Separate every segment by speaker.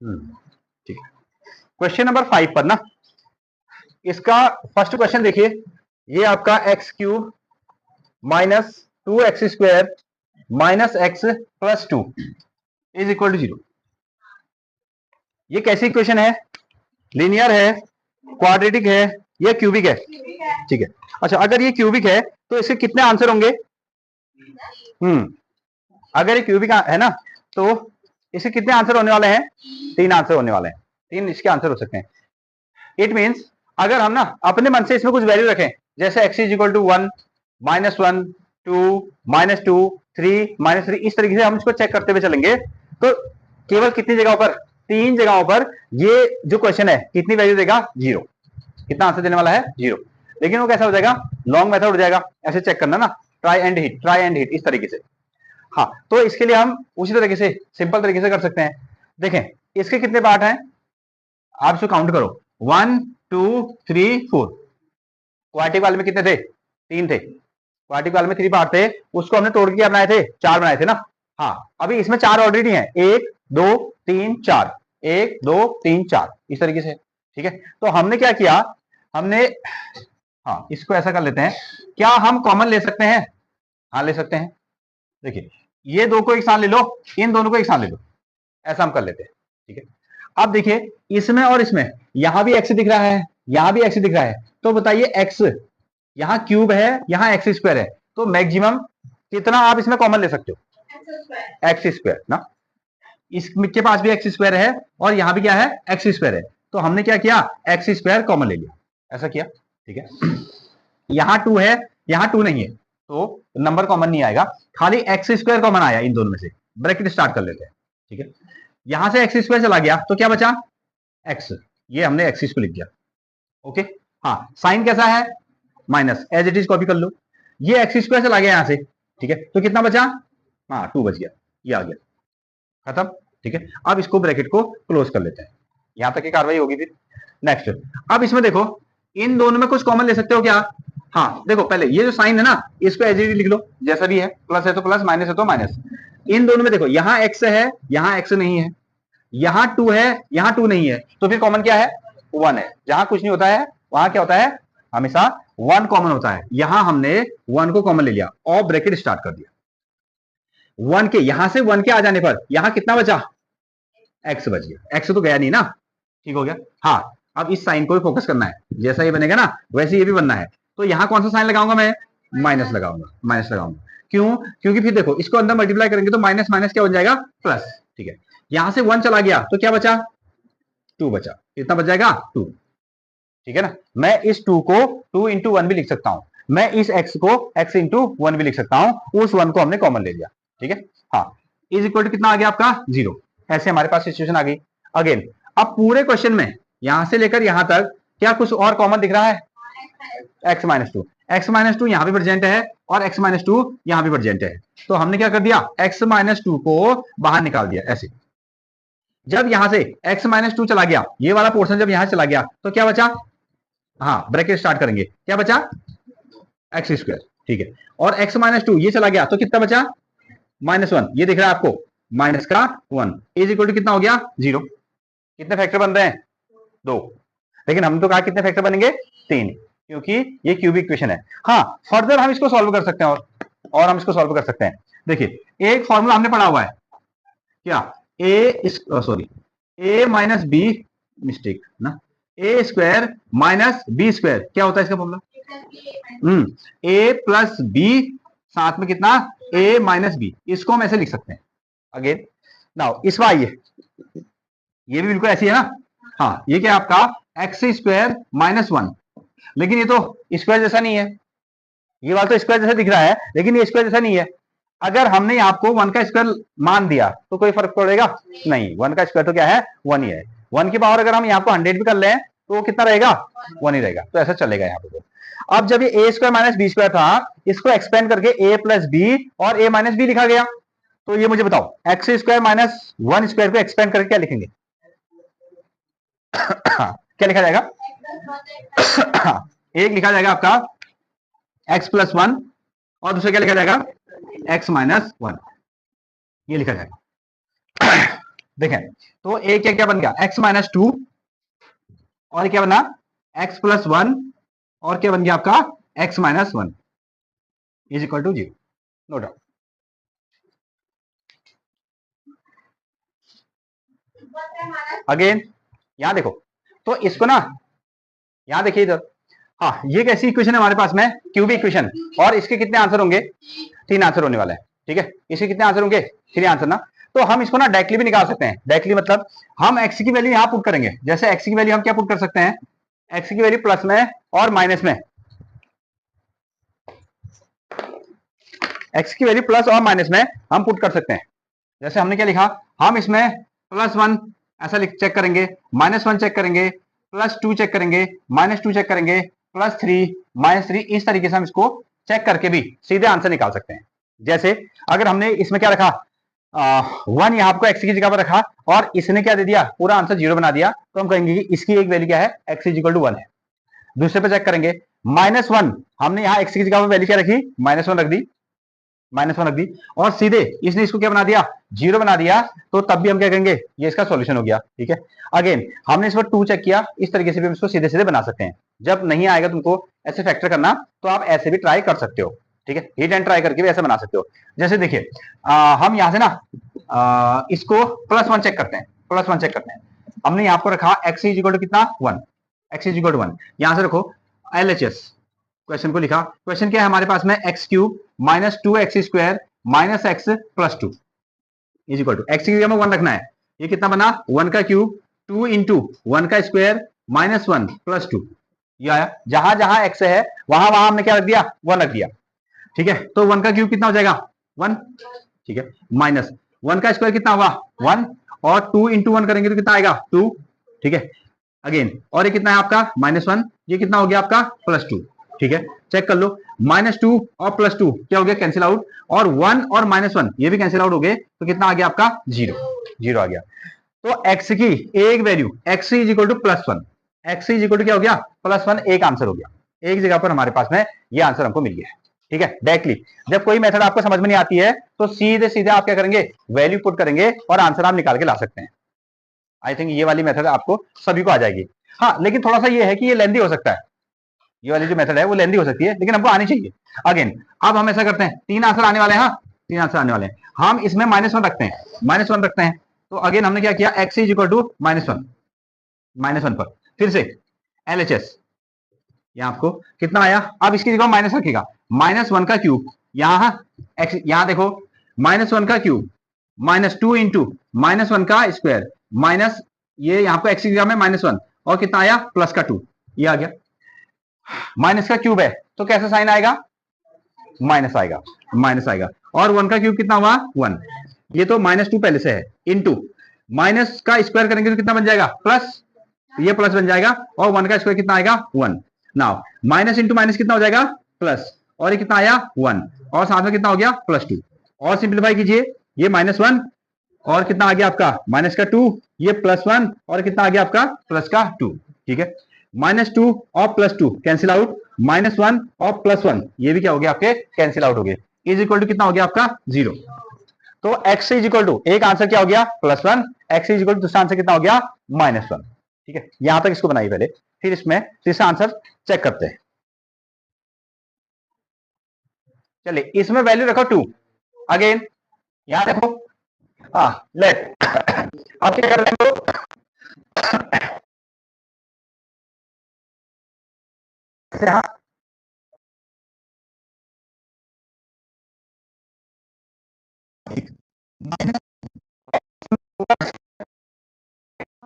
Speaker 1: ठीक है, question number 5 पर ना, इसका फर्स्ट क्वेश्चन देखिए, ये आपका x cube minus 2x² minus x plus 2 is equal to 0। ये कैसी इक्वेशन है? लीनियर है, क्वाड्रेटिक है, या क्यूबिक है? ठीक है, अच्छा अगर ये क्यूबिक है तो इसके कितने आंसर होंगे? अगर ये क्यूबिक है ना तो इसके कितने आंसर होने वाले हैं? 3 आंसर होने वाले हैं, 3 इसके आंसर हो सकते हैं। इट मीन्स अगर हम ना अपने मन से इसमें कुछ वैल्यू रखें, जैसे x इज इक्वल टू 1, -1, 2, -2, 3, -3, इस तरीके से हम इसको चेक करते हुए चलेंगे तो केवल कितनी जगहों पर? 3 जगहों पर ये जो क्वेश्चन है कितनी वैल्यू देगा? 0। कितना आंसर देने वाला है? 0। लेकिन वो कैसा हो जाएगा? लॉन्ग मेथड हो जाएगा, ऐसे चेक करना ना, try and hit, try and hit, इस तरीके से। हाँ, तो इसके लिए हम उसी तरीके से सिंपल तरीके से कर सकते हैं। देखें इसके कितने पार्ट हैं, आप इसको काउंट करो, 1, 2, 3, 4। क्वाड्रेटिक वाले में कितने थे? 3 थे। क्वाड्रेटिक वाले में 3 पार्ट थे, उसको हमने तोड़ के क्या बनाए थे? 4 बनाए थे ना। हाँ, अभी इसमें 4 ऑलरेडी हैं, 1, 2, 3, 4, 1, 2, 3, 4, इस तरीके से। ठीक है, तो हमने क्या किया, हमने, हाँ इसको ऐसा कर लेते हैं, क्या हम कॉमन ले सकते हैं? हाँ ले सकते हैं। देखिए ये दो को एक साथ ले लो, इन दोनों को एक साथ ले लो, ऐसा हम कर लेते हैं। ठीक है, अब देखिए इसमें और इसमें, यहां भी एक्स दिख रहा है, यहां भी एक्स दिख रहा है, तो बताइए एक्स यहां क्यूब है, यहां एक्स स्क्वायर है, तो मैक्सिमम कितना आप इसमें कॉमन ले सकते हो? एक्स स्क्वायर ना। इसके पास भी एक्स स्क्वायर है और यहां भी क्या है? एक्स स्क्वायर है, तो हमने क्या किया? एक्स स्क्वायर कॉमन ले लिया, ऐसा किया। ठीक है, यहां 2 है, यहां 2 नहीं है, तो नंबर कॉमन नहीं आएगा, खाली एक्स स्क्वायर कॉमन आया इन दोनों में से। ब्रैकेट स्टार्ट कर लेते हैं। ठीक है, यहां से एक्स स्क्वायर चला गया तो क्या बचा? एक्स, ये हमने एक्सिस को लिख दिया। ओके, हाँ साइन कैसा है? Minus, as it is copy कर लो। ये एक्स स्क्वायर चला गया यहां से, ठीक है, तो कितना बचा? हाँ 2 बच गया, ये आ गया, खत्म। ठीक है, अब इसको ब्रैकेट को क्लोज कर लेते हैं, यहां तक की कार्रवाई होगी। फिर नेक्स्ट, अब इसमें देखो इन दोनों में कुछ कॉमन ले सकते हो क्या? हाँ देखो, पहले ये जो साइन है ना, इसको एज इट इज लिख लो, जैसा भी है, प्लस है तो प्लस, माइनस है तो माइनस। इन दोनों में देखो, यहां एक्स है, यहां एक्स नहीं है, यहां 2 है, यहां 2 नहीं है, तो फिर कॉमन क्या है? 1 है। जहां कुछ नहीं होता है वहां क्या होता है? हमेशा 1 कॉमन होता है। यहां हमने 1 को कॉमन ले लिया और ब्रैकेट स्टार्ट कर दिया। 1 के यहां से 1 के आ जाने पर यहां कितना बचा? एक्स बच गया, एक्स तो गया नहीं ना, ठीक हो गया। हाँ, अब इस साइन को भी फोकस करना है, जैसा ये बनेगा ना वैसे ये भी बनना है, तो यहां कौन सा साइन लगाऊंगा? मैं माइनस लगाऊंगा, माइनस लगाऊंगा। क्यों? क्योंकि फिर देखो इसको अंदर मल्टीप्लाई करेंगे तो माइनस माइनस क्या बन जाएगा? प्लस। ठीक है, यहां से 1 चला गया तो क्या बचा? 2 बचा, कितना बच जाएगा? 2। ठीक है ना, मैं इस 2 को 2 इंटू 1 भी लिख सकता हूं, मैं इस x को x इंटू 1 भी लिख सकता हूं, उस 1 को हमने कॉमन ले लिया। ठीक है, हाँ, इज इक्वल टू कितना आ गया आपका? 0। ऐसे हमारे पास सिचुएशन आ गई। अगेन, अब पूरे क्वेश्चन में यहां से लेकर यहां तक क्या कुछ और कॉमन दिख रहा है? x माइनस 2, एक्स माइनस 2 यहां भी प्रेजेंट है और x माइनस 2 यहां भी प्रेजेंट है, तो हमने क्या कर दिया? x माइनस 2 को बाहर निकाल दिया ऐसे। जब यहां से x माइनस 2 चला गया, ये वाला पोर्शन जब यहां चला गया तो क्या बचा? हाँ ब्रैकेट स्टार्ट करेंगे, क्या बचा? X square. ठीक है, और x माइनस 2 ये चला गया तो कितना बचा? -1, ये दिख रहा है आपको, माइनस का 1 इज इक्वल टू कितना हो गया? 0। कितने फैक्टर बन रहे हैं? 2। लेकिन हम तो कहा कितने फैक्टर बनेंगे? 3, क्योंकि ये क्यूबिक इक्वेशन है। हाँ, फर्दर हम इसको सॉल्व कर सकते हैं, और हम इसको सॉल्व कर सकते हैं। देखिए एक फॉर्मूला हमने पढ़ा हुआ है, क्या? ए माइनस बी, मिस्टेक ना, ए स्क्वायर माइनस बी स्क्वायर, क्या होता है इसका फॉर्मूला? ए प्लस बी, साथ में कितना? ए माइनस बी, इसको हम ऐसे लिख सकते हैं। अगेन नाउ इस बार ये भी बिल्कुल ऐसी है ना। हाँ, ये क्या आपका? एक्स स्क्वायर माइनस 1, लेकिन ये तो स्क्वायर जैसा नहीं है, ये वाला तो स्क्वायर जैसा दिख रहा है लेकिन ये स्क्वायर जैसा नहीं है। अगर हमने आपको 1 का स्क्वायर मान दिया तो कोई फर्क पड़ेगा नहीं, 1 का स्क्वायर तो क्या है? 1 ही है। 1 की पावर अगर हम यहाँ को 100 भी कर लें तो कितना रहेगा? 1 ही रहेगा, तो ऐसा चलेगा यहाँ पे। अब जब ये ए स्क्वायर माइनस बी स्क्वायर था, इसको एक्सपेंड करके ए प्लस बी और ए माइनस बी लिखा गया, तो ये मुझे बताओ एक्स स्क्वायर माइनस 1 स्क्वायर को एक्सपेंड करके क्या लिखेंगे? क्या लिखा जाएगा? एक लिखा जाएगा आपका x प्लस 1 और दूसरा क्या लिखा जाएगा? x माइनस 1, ये लिखा जाएगा। देखें तो ए क्या क्या बन गया, x माइनस टू, और क्या बना x प्लस वन, और क्या बन गया आपका x minus one is equal to zero. No doubt. Again यहां देखो, तो इसको ना यहां देखिए इधर, हाँ ये कैसी इक्वेशन है हमारे पास में, क्यूबिक इक्वेशन, और इसके कितने आंसर होंगे, 3 आंसर होने वाले हैं। ठीक है, इसके कितने आंसर होंगे, 3 आंसर ना। तो हम इसको ना डायरेक्टली भी निकाल सकते हैं। डायरेक्टली मतलब हम x की वैल्यू यहां पुट करेंगे। जैसे x की वैल्यू हम क्या पुट कर सकते हैं, x की वैल्यू प्लस में और माइनस में, x की वैल्यू प्लस और माइनस में हम पुट कर सकते हैं। जैसे हमने क्या लिखा, हम इसमें प्लस वन ऐसा चेक करेंगे, माइनस वन चेक करेंगे, प्लस टू चेक करेंगे, माइनस टू चेक करेंगे, प्लस थ्री, माइनस थ्री, इस तरीके से हम इसको चेक करके भी सीधे आंसर निकाल सकते हैं। जैसे अगर हमने इसमें क्या रखा, वन यहाँ आपको एक्स की जगह पर रखा, और इसने क्या दे दिया, पूरा आंसर जीरो बना दिया, तो हम कहेंगे कि इसकी एक वैल्यू क्या है, x is equal to one है। दूसरे पे चेक करेंगे, माइनस वन, हमने यहाँ एक्स की जगह पर वैल्यू क्या रखी, माइनस वन रख दी, माइनस वन रख दी, और सीधे इसने इसको क्या बना दिया, जीरो बना दिया, तो तब भी हम क्या कहेंगे, ये इसका सॉल्यूशन हो गया। ठीक है, अगेन हमने इस पर टू चेक किया, इस तरीके से भी हम इसको सीधे सीधे बना सकते हैं। जब नहीं आएगा तुमको ऐसे फैक्टर करना, तो आप ऐसे भी ट्राई कर सकते हो। ठीक है, हिट एंड ट्राई करके भी ऐसे बना सकते हो। जैसे देखिए हम यहां से ना इसको प्लस वन चेक करते हैं, प्लस वन चेक करते हैं। हमने यहां पर रखा एक्स इज इक्वल टू कितना, one, x is equal to one, यहां से रखो एलएचएस, क्वेश्चन को लिखा। क्वेश्चन क्या है हमारे पास में, x cube minus two x square minus x plus two is equal to, x की जगह में वन रखना है, ये कितना बना, वन का क्यूब, टू इंटू वन का square minus one plus two, ये आया। जहां जहां एक्स है वहां वहां हमने क्या रख दिया, वन रख दिया। ठीक है, तो वन का क्यूब कितना हो जाएगा, वन। ठीक है, माइनस वन का स्क्वायर कितना होगा, वन, और टू इंटू वन करेंगे तो कितना आएगा, टू। ठीक है, अगेन, और ये कितना है आपका माइनस वन, ये कितना हो गया आपका प्लस टू। ठीक है, चेक कर लो, माइनस टू और प्लस टू क्या हो गया, कैंसिल आउट, और वन और माइनस वन ये भी कैंसिल आउट हो गए, तो कितना आ गया आपका, जीरो, जीरो आ गया। तो एक्स की एक value, x is equal to plus one, x is equal to क्या हो गया, प्लस वन, एक आंसर हो गया। एक जगह पर हमारे पास में ये आंसर हमको मिल गया है। ठीक है, डायरेक्टली जब कोई मेथड आपको समझ में नहीं आती है, तो सीधे सीधे आप क्या करेंगे, वैल्यू पुट करेंगे और आंसर आप निकाल के ला सकते हैं। आई थिंक ये वाली मेथड आपको सभी को आ जाएगी। हाँ, लेकिन थोड़ा सा ये है कि ये लेंदी हो सकता है, ये वाली जो मेथड है वो लेंदी हो सकती है, लेकिन हमको आनी चाहिए। अगेन अब हम ऐसा करते हैं, तीन आंसर आने वाले हैं, हाँ तीन आंसर आने वाले हैं, हम इसमें माइनस वन रखते हैं, माइनस वन रखते हैं। तो अगेन हमने क्या किया, x is equal to minus one, minus one पर फिर से एलएचएस, यहाँ आपको कितना आया, अब इसकी जगह माइनस रखेगा, माइनस वन का क्यूब, यहाँ एक्स, यहाँ देखो माइनस वन का cube minus two into minus one का स्क्वायर माइनस, ये यहाँ पे एक्स की जगह में माइनस वन, और कितना आया प्लस का टू, ये आ गया। माइनस का क्यूब है तो कैसा साइन आएगा, माइनस आएगा, माइनस आएगा, और वन का क्यूब कितना हुआ, वन, ये तो माइनस टू पहले से है, इनटू माइनस का स्क्वायर करेंगे तो कितना बन जाएगा, प्लस, ये प्लस बन जाएगा, और वन का स्क्वायर कितना आएगा, one. Now minus into minus कितना हो जाएगा, प्लस, और ये कितना आया, वन, और साथ में कितना हो गया, प्लस टू, और सिंप्लीफाई कीजिए, ये माइनस वन, और कितना आ गया आपका माइनस का टू, ये प्लस वन, और कितना आ गया आपका प्लस का टू। ठीक है, माइनस टू और plus to cancel out, minus one और प्लस वन ये भी क्या हो गया आपके, कैंसिल आउट हो गए, इज इक्वल टू कितना हो गया आपका, जीरो। तो एक्स इज इक्वल टू, एक आंसर क्या हो गया, plus one, x is equal to दूसरा आंसर कितना हो गया, माइनस वन। ठीक है, यहां तक इसको बनाइए पहले, फिर इसमें तीसरा आंसर चेक करते हैं। चलिए इसमें वैल्यू रखो टू, अगेन यहां देखो, हाँ लेट अब क्या कर रहे हो, यहाँ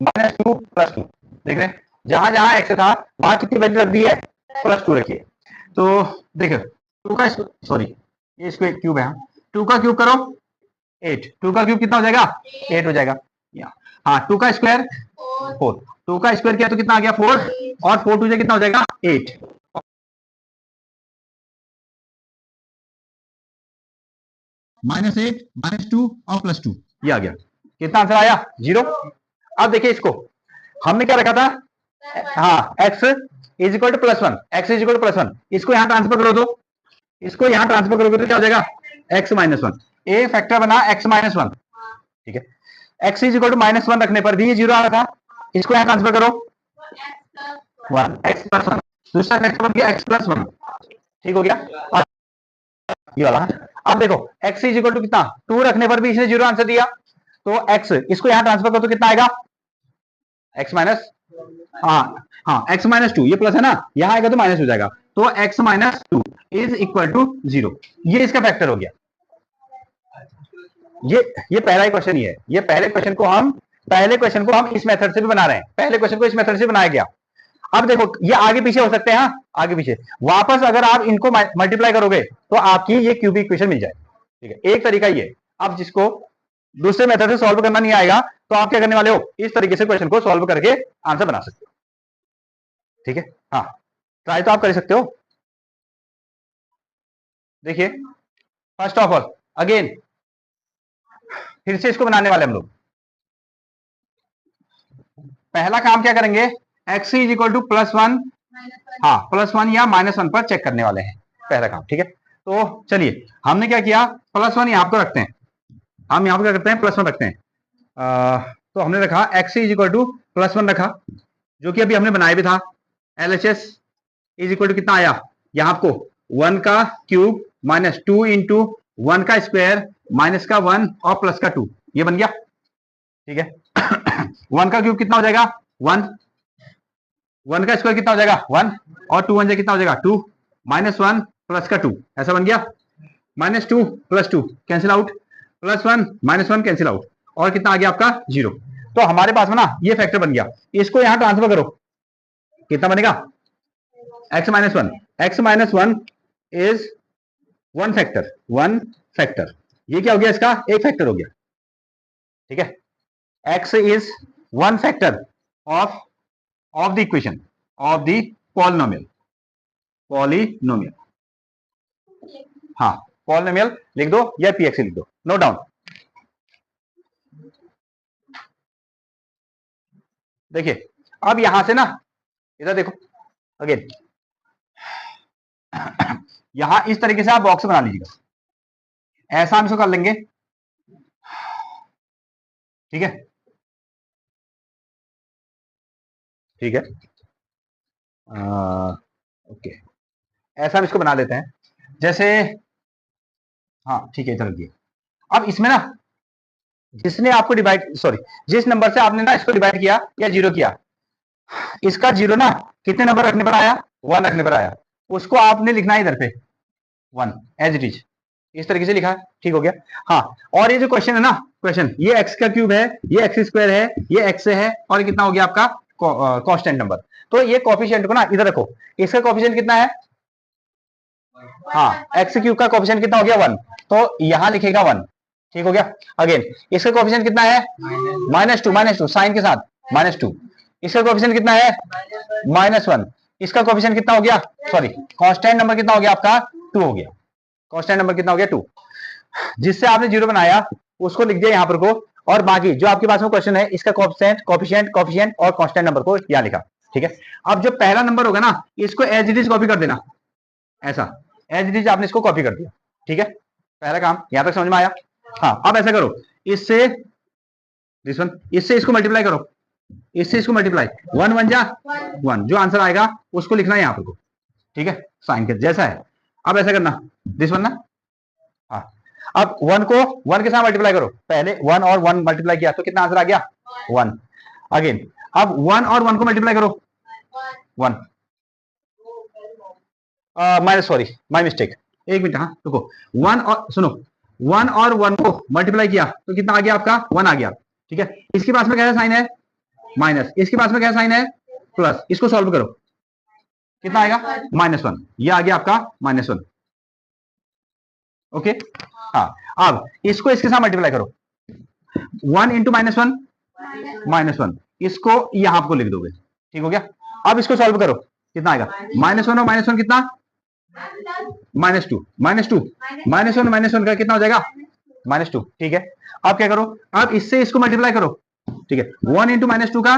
Speaker 1: माइनस टू प्लस टू, देख रहे हैं जहां जहां एक्स था वहां कितनी वैल्यू रख दी है, प्लस टू रखिए। तो देखो टू का, सॉरी ये इसको एक क्यूब है, टू का क्यूब करो एट, टू का क्यूब कितना हो जाएगा, एट हो जाएगा। हाँ टू का स्क्वायर फोर, टू का स्क्वायर किया तो कितना आ गया, फोर, और फोर टू से कितना हो जाएगा, eight, minus eight minus two और प्लस टू, ये आ गया, कितना आंसर आया, जीरो। अब देखिए इसको हमने क्या रखा था, हाँ x is equal to plus one, x is equal to plus one, इसको यहां ट्रांसफर करो, तो इसको यहां ट्रांसफर करोगे तो क्या हो जाएगा, एक्स माइनस वन, ए फैक्टर बना एक्स माइनस वन। ठीक है, एक्स इज इक्वल टू -1 रखने पर भी ये 0 आ रहा था, इसको यहां ट्रांसफर करो 1 x प्लस 1, दूसरा नेक्स्ट बन गया x प्लस 1, ठीक हो गया। और ये वाला अब देखो x इज इक्वल टू कितना 2 रखने पर भी इसने 0 आंसर दिया, तो x इसको यहां ट्रांसफर करो तो कितना आएगा x माइनस, हाँ x माइनस 2, ये प्लस है ना, यहां आएगा तो माइनस हो जाएगा, तो x minus 2 is equal to 0, ये इसका फैक्टर हो गया। ये पहला ही क्वेश्चन ही है, ये पहले क्वेश्चन को हम इस मेथड से भी बना रहे हैं, पहले क्वेश्चन को इस मेथड से बनाया गया। अब देखो ये आगे पीछे हो सकते हैं, हाँ आगे पीछे, वापस अगर आप इनको मल्टीप्लाई करोगे तो आपकी ये क्यूबिक इक्वेशन मिल जाए, ठीक है। एक तरीका ये, अब जिसको दूसरे मेथड से सॉल्व करना नहीं आएगा तो आप क्या करने वाले हो, इस तरीके से क्वेश्चन को सॉल्व करके आंसर बना सकते हो, ठीक है। हाँ ट्राई तो आप कर सकते हो। देखिए फर्स्ट ऑफ ऑल अगेन फिर से इसको बनाने वाले हम लोग, पहला काम क्या करेंगे, x इज इक्वल टू +1, हाँ +1 या -1 पर चेक करने वाले हैं, पहला काम, ठीक है। तो चलिए हमने क्या किया, +1 यहां पर रखते हैं, हम यहां पर क्या करते हैं +1 रखते हैं, तो हमने रखा x इज इक्वल टू +1 रखा, जो कि अभी हमने बनाया भी था। LHS इज इक्वल टू कितना आया, यहाँ आपको 1 का क्यूब -2 इंटू 1 का स्क्वायर माइनस का 1 और प्लस का 2, ये बन गया, ठीक है। 1 का क्यूब कितना हो जाएगा 1, 1 का स्क्वायर कितना हो जाएगा 1 और 2 1 कितना हो जाएगा 2, -1 प्लस का 2, ऐसा बन गया। -2 + 2 कैंसिल आउट, +1 -1 कैंसिल आउट, और कितना आ गया आपका 0। तो हमारे पास में ना ये फैक्टर बन गया, इसको यहां ट्रांसफर करो, कितना बनेगा x माइनस 1 इज 1 फैक्टर, ये क्या हो गया इसका एक फैक्टर हो गया, ठीक है। x is 1 factor of the equation of the polynomial, हाँ पॉलिनोमियल लिख दो या px लिख दो, नो डाउन। देखिए अब यहां से ना इधर देखो अगेन, यहां इस तरीके से आप बॉक्स बना लीजिएगा, ऐसा हम इसको कर लेंगे, ठीक है, ठीक है। ओके ऐसा हम इसको बना लेते हैं, जैसे हाँ ठीक है इधर रखिए। अब इसमें ना जिसने आपको डिवाइड, सॉरी जिस नंबर से आपने ना इसको डिवाइड किया या 0 किया, इसका 0 ना कितने नंबर रखने पर आया 1 रखने पर आया, उसको आपने लिखना है इधर पे 1 एज इट इज, इस तरीके से लिखा है, ठीक हो गया। हाँ और ये जो क्वेश्चन है ना, क्वेश्चन ये x का क्यूब है, ये x स्क्वायर है, ये x है, और कितना हो गया आपका कांस्टेंट नंबर, तो ये कोफिशिएंट को ना इधर रखो, इसका कोफिशिएंट कितना है, हाँ x क्यूब का कोफिशिएंट कितना हो गया 1, तो यहां लिखेगा 1, ठीक हो गया। अगेन इसका कोफिशिएंट कितना है -2 साइन के साथ -2, इसका कोफिशिएंट कितना है -1, इसका कोफिशिएंट कितना हो गया, सॉरी कांस्टेंट नंबर कितना हो गया आपका 2 हो गया, कांस्टेंट नंबर कितना हो गया 2, जिससे आपने 0 बनाया उसको लिख दिया यहां पर को, और बाकी जो आपके पास में क्वेश्चन है इसका कोफिशिएंट और कांस्टेंट नंबर को यहां लिखा, ठीक है। अब जो पहला नंबर होगा ना इसको एज इट इज कॉपी कर देना, ऐसा एज इट इज आपने इसको कॉपी कर दिया, ठीक है, पहला काम यहां तक समझ में आया। हाँ अब ऐसा करो, इससे दिस वन, इससे इसको मल्टीप्लाई करो, इससे इसको मल्टीप्लाई 1 1 जा 1, जो आंसर आएगा उसको लिखना है यहां पर को, ठीक है, साइन के जैसा है। अब ऐसा करना दिस वन ना, हाँ अब 1 को 1 के साथ मल्टीप्लाई करो, पहले 1 और 1 मल्टीप्लाई किया तो कितना आंसर आ गया 1, अगेन अब 1 और 1 को मल्टीप्लाई करो 1, माइनस सॉरी माय मिस्टेक, एक मिनट, हाँ रुको, 1 और सुनो 1 और 1 को मल्टीप्लाई किया तो कितना आ गया आपका 1 आ गया, ठीक है। इसके पास में कैसा साइन है माइनस, इसके पास में क्या साइन है प्लस, इसको सॉल्व करो कितना आएगा -1, ये आ गया आपका -1, ओके। हाँ अब इसको इसके साथ मल्टीप्लाई करो 1 इंटू -1, इसको यहां आपको लिख दोगे, ठीक हो गया। अब इसको सॉल्व करो कितना आएगा -1 और -1 कितना -2, -1 का कितना हो जाएगा -2, ठीक है। अब क्या करो, अब इससे इसको मल्टीप्लाई करो, ठीक है, 1 इंटू -2 का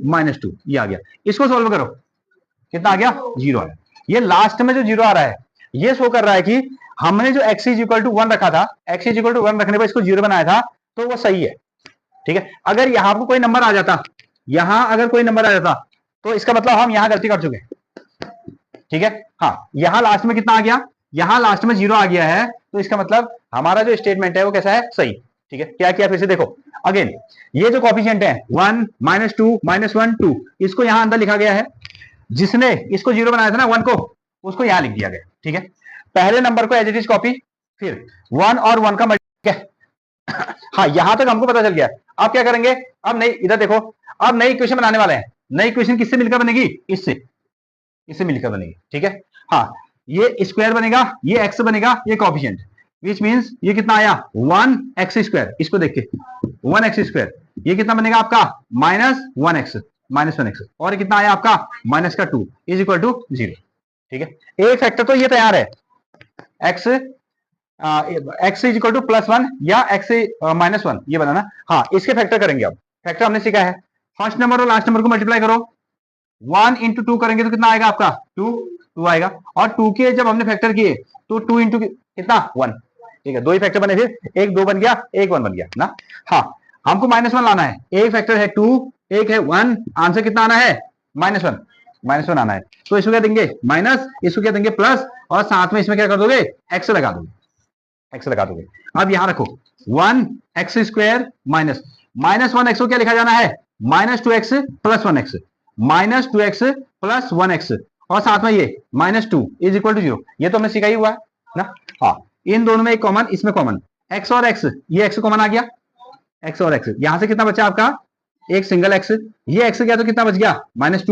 Speaker 1: -2, ये आ गया, इसको सॉल्व करो कितना आ गया 0 आ गया। ये लास्ट में जो 0 आ रहा है ये शो कर रहा है कि हमने जो x इज इक्वल टू 1 रखा था, x इज इक्वल टू 1 रखने पर इसको 0 बनाया था, तो वो सही है, ठीक है। अगर यहां पर कोई नंबर आ जाता, यहां अगर कोई नंबर आ जाता तो इसका मतलब हम यहां गलती कर चुके, ठीक है। हाँ, यहां लास्ट में कितना आ गया, यहां लास्ट में 0 आ गया है, तो इसका मतलब हमारा जो स्टेटमेंट है वो कैसा है, सही। ठीक है, क्या किया फिर से देखो अगेन, ये जो कॉफिशिएंट है 1 -2 -1 2, इसको यहां अंदर लिखा गया है। जिसने इसको 0 बनाया था ना 1 को, उसको यहां लिख दिया गया। ठीक है, पहले नंबर को एज इट इज कॉपी, फिर 1 और 1 का मल्टीप्लाई। हाँ, यहां तक हमको पता चल गया। अब क्या करेंगे, अब नई, इधर देखो, अब नई इक्वेशन बनाने वाले हैं। नई इक्वेशन किससे मिलकर बनेगी, इससे मिलकर बनेगी। ठीक है, हाँ, ये स्क्वायर बनेगा, ये एक्स बनेगा, ये कॉफिशिएंट, विच मींस ये कितना आया 1x²। इसको देख के 1x², ये कितना बनेगा आपका -1x, और कितना आया आपका -2 इज इक्वल टू 0। ठीक है, एक फैक्टर तो ये तैयार है, x इज इक्वल टू +1 या x -1, ये बनाना। हाँ, इसके फैक्टर करेंगे। अब फैक्टर हमने सीखा है, फर्स्ट नंबर और लास्ट नंबर को मल्टीप्लाई करो, 1 × 2 करेंगे तो कितना आएगा आपका 2 आएगा, और 2 के जब हमने फैक्टर किए तो 2 × कितना 1। ठीक है, दो ही फैक्टर बने, फिर एक 2 बन गया, एक 1 बन गया ना। हाँ, हमको -1 लाना है, एक फैक्टर है 2, एक है 1, आंसर कितना आना है -1 आना है। तो इसको क्या देंगे माइनस, इसको क्या देंगे प्लस, और साथ में इसमें क्या कर दोगे एक्स लगा दोगे। अब यहां रखो 1x² -1x को क्या लिखा जाना है -2x + 1x, -2x + 1x, और साथ में ये -2 इज इक्वल टू 0। ये तो हमने सिखा ही हुआ है ना। हाँ, इन दोनों में एक कॉमन, इसमें कॉमन, x और x, ये x कॉमन आ गया, x और x, यहां से कितना बचा आपका एक सिंगल x, ये x गया तो कितना बच गया -2।